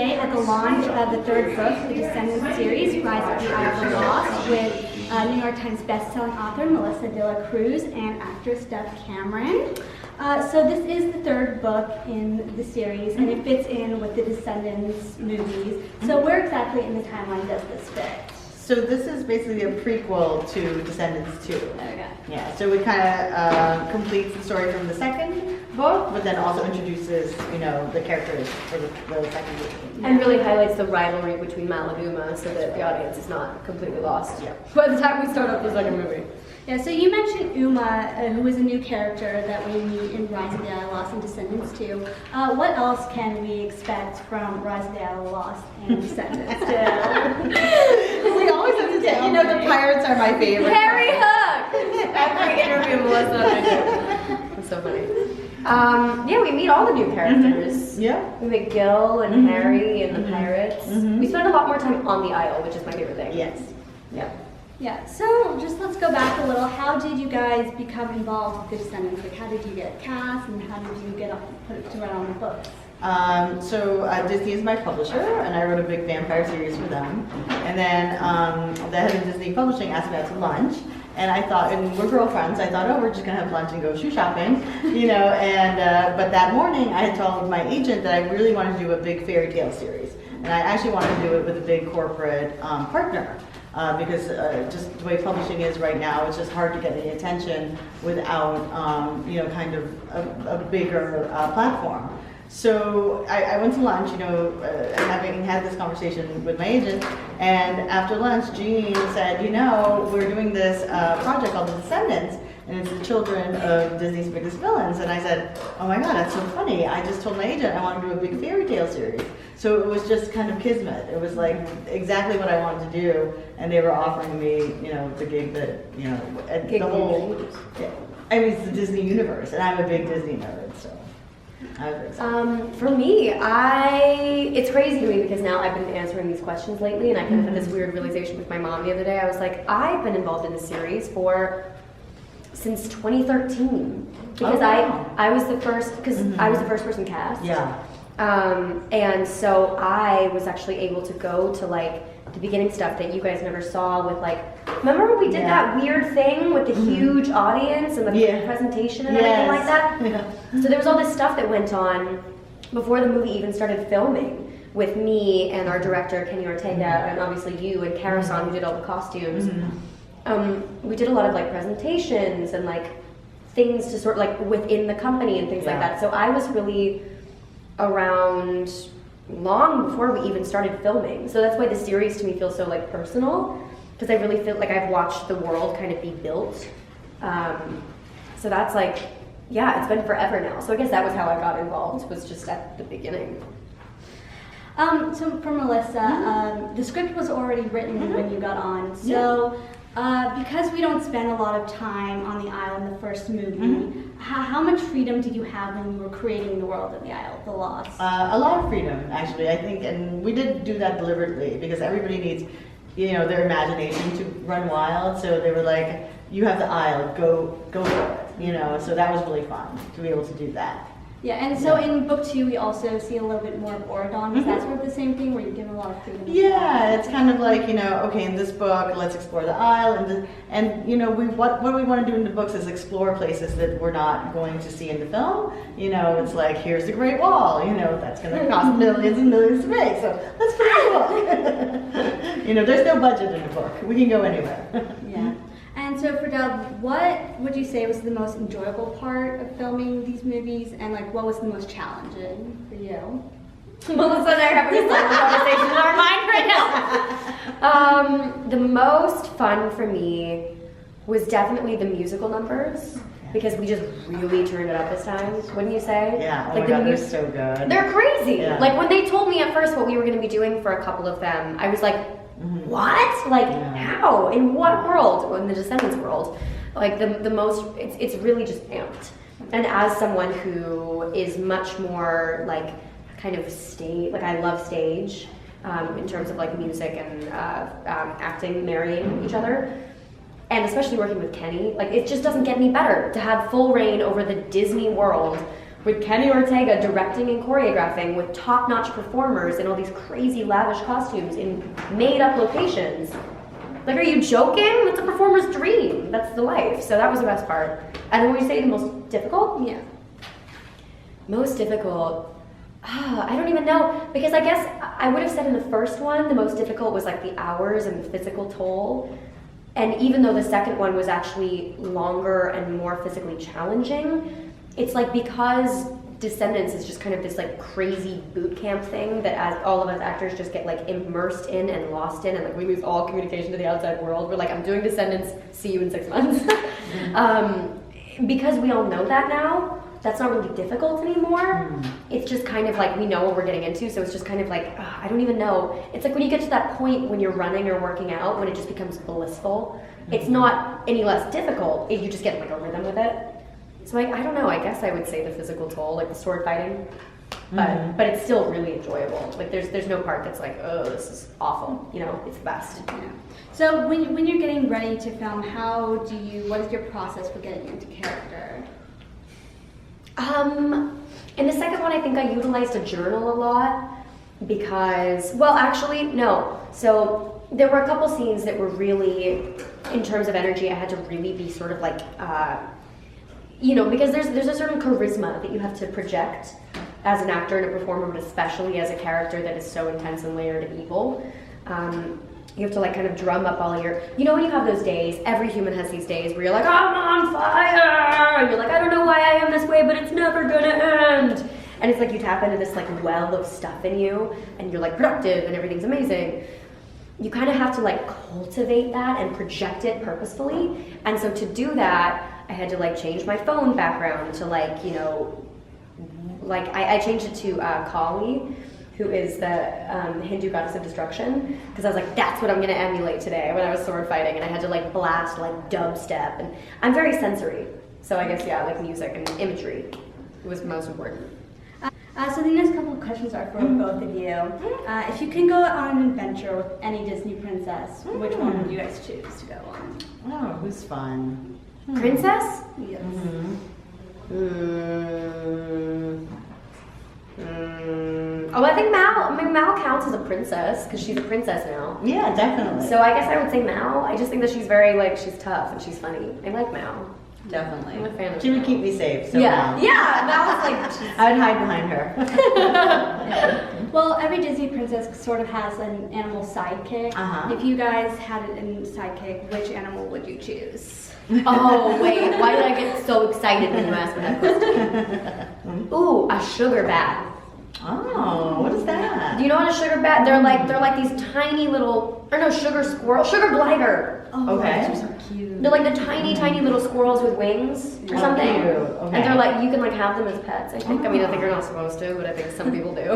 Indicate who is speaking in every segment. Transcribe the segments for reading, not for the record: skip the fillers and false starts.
Speaker 1: today at the launch of the third book, the Descendants series, Rise of the Eye of the Lost, with New York Times bestselling author Melissa de la Cruz and actress Steph Cameron. So this is the third book in the series, and it fits in with the Descendants movies. So where exactly in the timeline does this fit?
Speaker 2: So this is basically a prequel to Descendants 2.
Speaker 1: Okay.
Speaker 2: Yeah, so it kind of completes the story from the second book, but then also introduces, the characters for the second book.
Speaker 3: And really highlights the rivalry between Mal and Uma so that the audience is not completely lost
Speaker 2: Yeah.
Speaker 3: by the time we start up the second movie.
Speaker 1: Yeah, so you mentioned Uma, who is a new character that we meet in Rise of the Eye of the Lost and Descendants 2. What else can we expect from Rise of the Eye of the Lost and Descendants 2?
Speaker 2: We always have to say, the pirates are my favorite.
Speaker 3: Harry Hook! Every interview Melissa and I do. It's so funny. Yeah, we meet all the new characters.
Speaker 2: Yeah.
Speaker 3: We meet Gil and Harry and the pirates. We spend a lot more time on the Isle, which is my favorite thing.
Speaker 2: Yes.
Speaker 3: Yeah.
Speaker 1: Yeah, so just let's go back a little. How did you guys become involved with the Descendants? Like, how did you get cast, and how did you get put it to run on the books?
Speaker 2: So Disney is my publisher, and I wrote a big vampire series for them. And then the head of Disney Publishing asked me out to lunch, and I thought, and we're girlfriends, I thought, we're just gonna have lunch and go shoe shopping, and but that morning I had told my agent that I really wanted to do a big fairy tale series, and I actually wanted to do it with a big corporate partner. Because just the way publishing is right now, it's just hard to get any attention without, kind of a bigger platform. So I went to lunch, having had this conversation with my agent, and after lunch, Jean said, we're doing this project called The Descendants, and it's the children of Disney's biggest villains. And I said, oh my God, that's so funny. I just told my agent I want to do a big fairy tale series. So it was just kind of kismet. It was like exactly what I wanted to do, and they were offering me, the gig that, the whole, it's the Disney universe, and I'm a big Disney nerd, so. I was very excited.
Speaker 3: For me, it's crazy to me because now I've been answering these questions lately, and I kind of had this weird realization with my mom the other day. I was like, I've been involved in the series since 2013 because I was the first I was the first person cast.
Speaker 2: Yeah.
Speaker 3: And so I was actually able to go to the beginning stuff that you guys never saw with remember when we did that weird thing with the huge audience and the presentation and everything like that?
Speaker 2: Yeah.
Speaker 3: So there was all this stuff that went on before the movie even started filming with me and our director Kenny Ortega and obviously you and Karasan who did all the costumes. We did a lot of presentations and things to sort within the company and things like that. So I was really around long before we even started filming. So that's why the series to me feels so personal, because I really feel like I've watched the world kind of be built. So that's it's been forever now. So I guess that was how I got involved, was just at the beginning.
Speaker 1: So for Melissa, the script was already written when you got on. So because we don't spend a lot of time on the Isle in the first movie, how much freedom did you have when you were creating the world of the Isle of the Lost?
Speaker 2: A lot of freedom, actually, I think, and we did do that deliberately because everybody needs, their imagination to run wild. So they were like, "You have the Isle, go for it," So that was really fun to be able to do that.
Speaker 1: Yeah, and so in book 2, we also see a little bit more of Oregon. Is that sort of the same thing where you're given a lot of freedom?
Speaker 2: Yeah, it's kind of like, okay, in this book, let's explore the Isle, and what we want to do in the books is explore places that we're not going to see in the film. It's like, here's the Great Wall, that's going to cost millions and millions to make, so let's put it in the book. There's no budget in the book. We can go anywhere.
Speaker 1: Yeah. And so for Dub, what would you say was the most enjoyable part of filming these movies, and what was the most challenging for you?
Speaker 3: Melissa and I are having a silent conversation in our mind right now. The most fun for me was definitely the musical numbers, because we just really turned it up this time, wouldn't you say?
Speaker 2: Yeah, oh my God, they're so good.
Speaker 3: They're crazy.
Speaker 2: Yeah.
Speaker 3: When they told me at first what we were going to be doing for a couple of them, I was like, what? How? In what world? Well, in the Descendants world. The most, it's really just amped. And as someone who is much more kind of stage, I love stage in terms of music and acting, marrying each other. And especially working with Kenny, it just doesn't get any better to have full reign over the Disney world with Kenny Ortega directing and choreographing with top-notch performers in all these crazy lavish costumes in made-up locations. Like, are you joking? That's a performer's dream. That's the life. So that was the best part. And then when you say the most difficult?
Speaker 1: Yeah.
Speaker 3: Most difficult. I don't even know, because I guess I would have said in the first one the most difficult was like the hours and the physical toll. And even though the second one was actually longer and more physically challenging, it's like because Descendants is just kind of this like crazy boot camp thing that as all of us actors just get like immersed in and lost in, and like we lose all communication to the outside world. We're like, I'm doing Descendants, see you in 6 months. Because we all know that now, that's not really difficult anymore. It's just kind of like we know what we're getting into, so it's just kind of like, I don't even know. It's like when you get to that point when you're running or working out, when it just becomes blissful. It's not any less difficult, you just get like a rhythm with it. So like, I don't know, I guess I would say the physical toll, like the sword fighting, but it's still really enjoyable. Like there's no part that's like, oh, this is awful, you know, it's the best.
Speaker 1: Yeah. So when you're getting ready to film, what is your process for getting into character?
Speaker 3: In the second one, I think I utilized a journal a lot because, well, actually, no. So there were a couple scenes that were really, in terms of energy, I had to really be sort of like, you know, because there's a certain charisma that you have to project as an actor and a performer, but especially as a character that is so intense and layered and evil. You have to like kind of drum up all your, you know, when you have those days, every human has these days where you're like, I'm on fire, and you're like, I don't know why I am this way, but it's never gonna end. And it's like you tap into this like well of stuff in you, and you're like productive and everything's amazing. You kind of have to like cultivate that and project it purposefully. And so to do that, I had to like change my phone background to like, you know, like I changed it to Kali, who is the Hindu goddess of destruction, because I was like, that's what I'm gonna emulate today when I was sword fighting, and I had to like blast like dubstep, and I'm very sensory, so I guess yeah, like music and imagery was most important.
Speaker 1: So the next couple of questions are for both of you. If you can go on an adventure with any Disney princess, which one would you guys choose to go on?
Speaker 2: Oh, who's fun?
Speaker 3: Princess?
Speaker 1: Yes.
Speaker 3: Oh, I think Mal counts as a princess because she's a princess now.
Speaker 2: Yeah, definitely.
Speaker 3: So I guess I would say Mal. I just think that she's very like, she's tough and she's funny. I like Mal.
Speaker 2: Definitely.
Speaker 3: I'm a fan of
Speaker 2: She would
Speaker 3: Mal.
Speaker 2: keep me safe. So
Speaker 3: Yeah,
Speaker 2: well.
Speaker 3: yeah. Mal was like,
Speaker 2: I would hide behind her.
Speaker 1: Well, every Disney princess sort of has an animal sidekick. If you guys had an sidekick, which animal would you choose?
Speaker 3: oh wait, why did I get so excited when you asked me that question? Ooh, a sugar bat.
Speaker 2: Oh, what is that?
Speaker 3: Do you know what a sugar bat? They're like these tiny little, or no, sugar squirrel, sugar glider.
Speaker 1: Oh,
Speaker 2: Okay.
Speaker 1: those are so cute.
Speaker 3: They're like the tiny little squirrels with wings or something.
Speaker 2: Cute. Okay.
Speaker 3: And they're like, you can like have them as pets, I think. I mean, I think you're not supposed to, but I think some people do.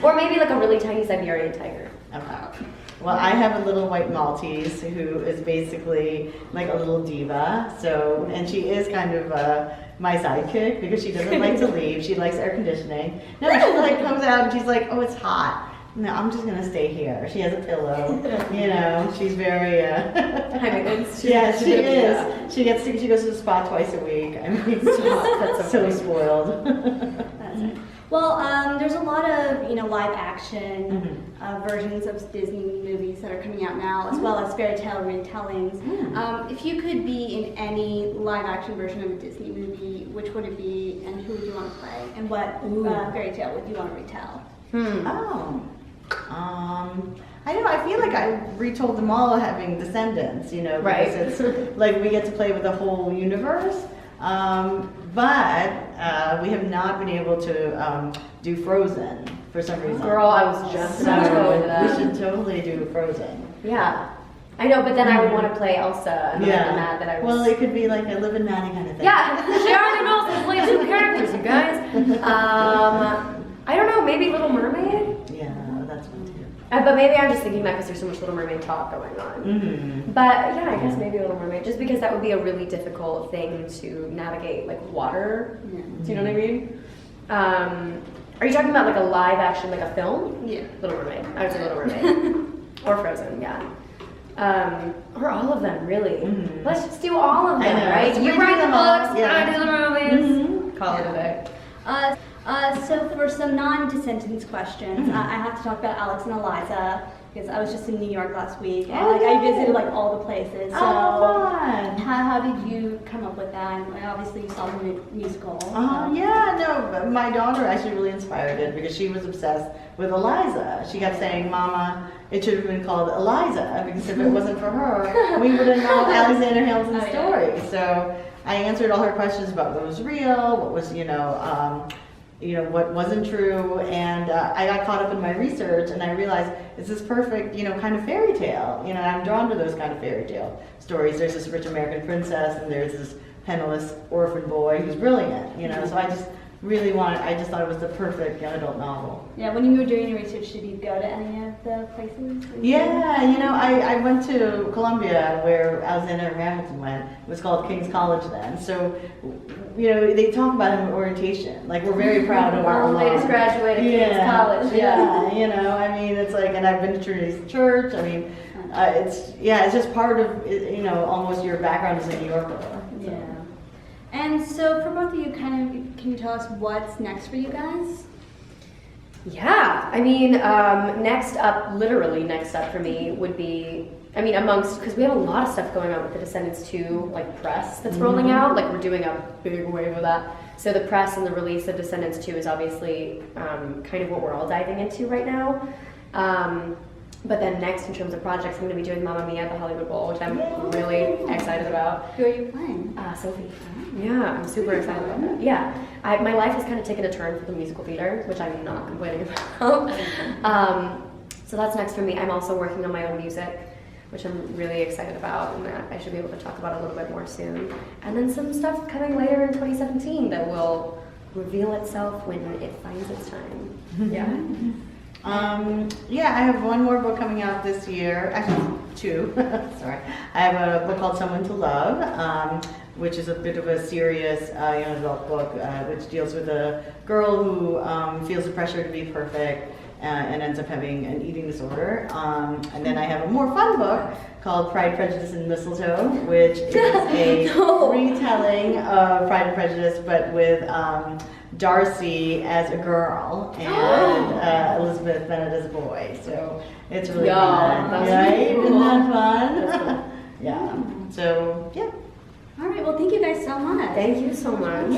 Speaker 3: Or maybe like a really tiny Siberian tiger.
Speaker 2: Okay. Well, I have a little white Maltese who is basically like a little diva. So, and she is kind of my sidekick because she doesn't like to leave. She likes air conditioning. No, she like comes out and she's like, oh, it's hot. No, I'm just gonna stay here. She has a pillow. You know, she's very.
Speaker 3: High maintenance.
Speaker 2: Yeah, she
Speaker 3: Yeah.
Speaker 2: is. She goes to the spa twice a week. I mean,
Speaker 3: That's
Speaker 2: so
Speaker 3: funny.
Speaker 2: spoiled.
Speaker 1: That's it. Well, there's a lot of live action versions of Disney movies that are coming out now, as well as fairy tale retellings. If you could be in any live action version of a Disney movie, which would it be, and who would you want to play, and what fairy tale would you want to retell?
Speaker 2: Oh. I know, I feel like I retold them all having Descendants, because
Speaker 3: Right.
Speaker 2: it's like we get to play with the whole universe. But we have not been able to do Frozen for some reason.
Speaker 3: Girl, I was just about to go into
Speaker 2: So
Speaker 3: that.
Speaker 2: we should totally do Frozen.
Speaker 3: Yeah. I know, but then I would want to play Elsa, and then I'd be mad that I was...
Speaker 2: Well, it could be like a Live and Maddie kind of thing.
Speaker 3: Yeah, she already knows how to play two characters, you guys. I don't know, maybe Little Mermaid?
Speaker 2: Yeah, that's one too.
Speaker 3: But maybe I'm just thinking that because there's so much Little Mermaid talk going on.
Speaker 2: Mm-hmm.
Speaker 3: But yeah, I guess maybe Little Mermaid, just because that would be a really difficult thing to navigate, like water.
Speaker 1: Yeah.
Speaker 3: Do you know what I mean? Are you talking about like a live action, like a film?
Speaker 1: Yeah.
Speaker 3: Little Mermaid. I would say Little Mermaid. Or Frozen, yeah. Or all of them, really. Let's just do all of them,
Speaker 2: I know.
Speaker 3: right?
Speaker 2: So
Speaker 3: You
Speaker 2: we
Speaker 3: write
Speaker 2: do
Speaker 3: the
Speaker 2: them all,
Speaker 3: books,
Speaker 2: yeah.
Speaker 3: I do the movies. Call it a day.
Speaker 1: So for some non-descendants questions, I have to talk about Alex and Eliza because I was just in New York last week and I visited like all the places. So
Speaker 2: fun!
Speaker 1: how did you come up with that? And obviously you saw the musical.
Speaker 2: Yeah, no, my daughter actually really inspired it because she was obsessed with Eliza. She kept saying, Mama, it should have been called Eliza because if it wasn't for her, we wouldn't know Alexander Hamilton's story. So I answered all her questions about what was real, what was, what wasn't true, and I got caught up in my research and I realized it's this perfect, kind of fairy tale. I'm drawn to those kind of fairy tale stories. There's this rich American princess and there's this penniless orphan boy who's brilliant, so I just thought it was the perfect young adult novel.
Speaker 1: Yeah, when you were doing your research, did you go to any of the places?
Speaker 2: Yeah, I went to Columbia where Alexander Hamilton went. It was called King's College then. So, they talk about him in orientation. Like, we're very proud of our alum.
Speaker 3: latest graduate of King's College.
Speaker 2: Yeah, it's like, and I've been to Trinity's church. I mean, it's just part of, almost your background as a New Yorker. So.
Speaker 1: Yeah. And so for both of you, can you tell us what's next for you guys?
Speaker 3: Yeah, literally next up for me would be, because we have a lot of stuff going on with the Descendants 2, press that's rolling out, we're doing a big wave of that. So the press and the release of Descendants 2 is obviously kind of what we're all diving into right now. But then next, in terms of projects, I'm going to be doing Mamma Mia at the Hollywood Bowl, which I'm really excited about.
Speaker 1: Who are you playing?
Speaker 3: Sophie. Yeah, I'm super excited about that. Yeah, my life has kind of taken a turn for the musical theater, which I'm not complaining about. So that's next for me. I'm also working on my own music, which I'm really excited about, and that I should be able to talk about a little bit more soon. And then some stuff coming later in 2017 that will reveal itself when it finds its time. Yeah.
Speaker 2: I have one more book coming out this year. Actually, two. Sorry. I have a book called Someone to Love, which is a bit of a serious young adult book, which deals with a girl who feels the pressure to be perfect and ends up having an eating disorder. And then I have a more fun book called Pride, Prejudice, and Mistletoe, which is a retelling of Pride and Prejudice, but with Darcy as a girl and Elizabeth Bennet as a boy. So it's really fun, right? Isn't that fun?
Speaker 3: That's cool.
Speaker 2: Yeah. So, yeah.
Speaker 1: All right, well, thank you guys so much.
Speaker 3: Thank you so much.